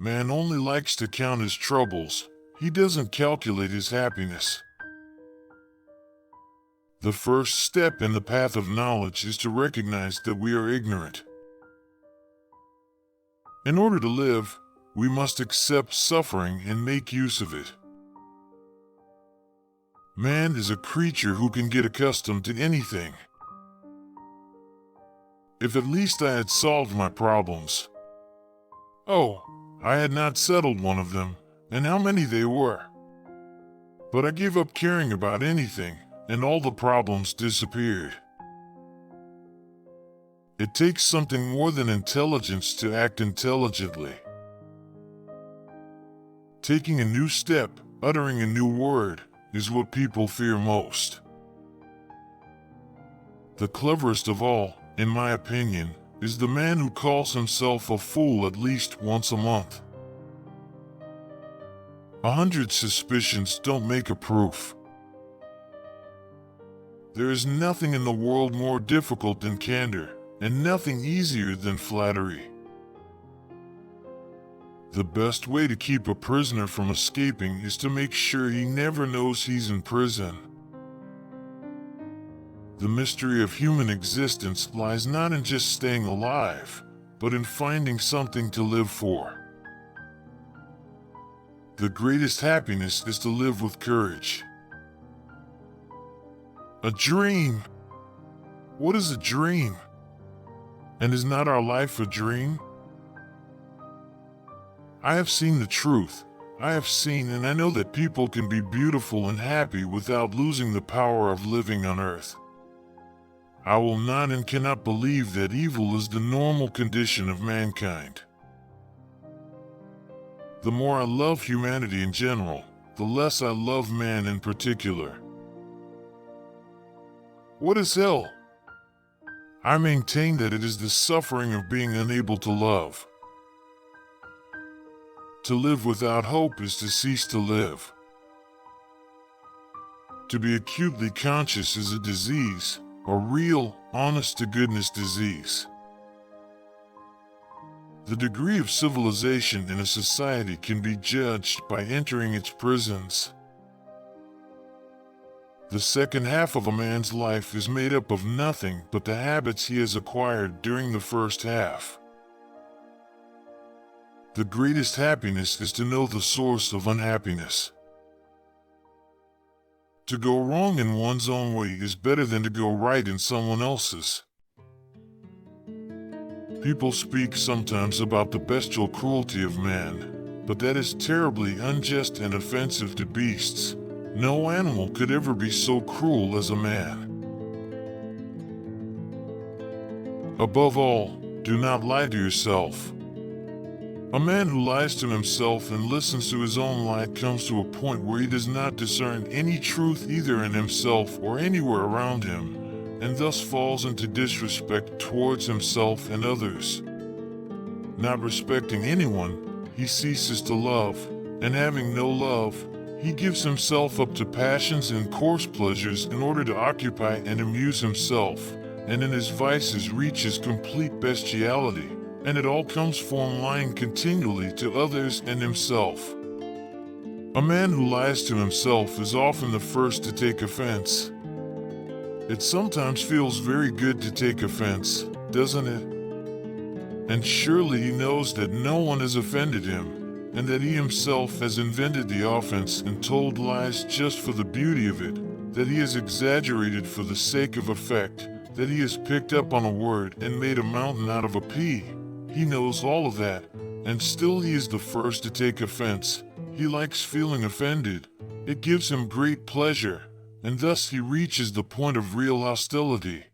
Man only likes to count his troubles. He doesn't calculate his happiness. The first step in the path of knowledge is to recognize that we are ignorant. In order to live, we must accept suffering and make use of it. Man is a creature who can get accustomed to anything. If at least I had solved my problems. Oh, I had not settled one of them, and how many they were. But I gave up caring about anything, and all the problems disappeared. It takes something more than intelligence to act intelligently. Taking a new step, uttering a new word, is what people fear most. The cleverest of all, in my opinion, is the man who calls himself a fool at least once a month. 100 suspicions don't make a proof. There is nothing in the world more difficult than candor, and nothing easier than flattery. The best way to keep a prisoner from escaping is to make sure he never knows he's in prison. The mystery of human existence lies not in just staying alive, but in finding something to live for. The greatest happiness is to live with courage. A dream! What is a dream? And is not our life a dream? I have seen the truth. I have seen and I know that people can be beautiful and happy without losing the power of living on earth. I will not and cannot believe that evil is the normal condition of mankind. The more I love humanity in general, the less I love man in particular. What is hell? I maintain that it is the suffering of being unable to love. To live without hope is to cease to live. To be acutely conscious is a disease, a real, honest-to-goodness disease. The degree of civilization in a society can be judged by entering its prisons. The second half of a man's life is made up of nothing but the habits he has acquired during the first half. The greatest happiness is to know the source of unhappiness. To go wrong in one's own way is better than to go right in someone else's. People speak sometimes about the bestial cruelty of man, but that is terribly unjust and offensive to beasts. No animal could ever be so cruel as a man. Above all, do not lie to yourself. A man who lies to himself and listens to his own lie comes to a point where he does not discern any truth either in himself or anywhere around him, and thus falls into disrespect towards himself and others. Not respecting anyone, he ceases to love, and having no love, he gives himself up to passions and coarse pleasures in order to occupy and amuse himself, and in his vices reaches complete bestiality. And it all comes from lying continually to others and himself. A man who lies to himself is often the first to take offense. It sometimes feels very good to take offense, doesn't it? And surely he knows that no one has offended him, and that he himself has invented the offense and told lies just for the beauty of it, that he has exaggerated for the sake of effect, that he has picked up on a word and made a mountain out of a pea. He knows all of that, and still he is the first to take offense. He likes feeling offended. It gives him great pleasure, and thus he reaches the point of real hostility.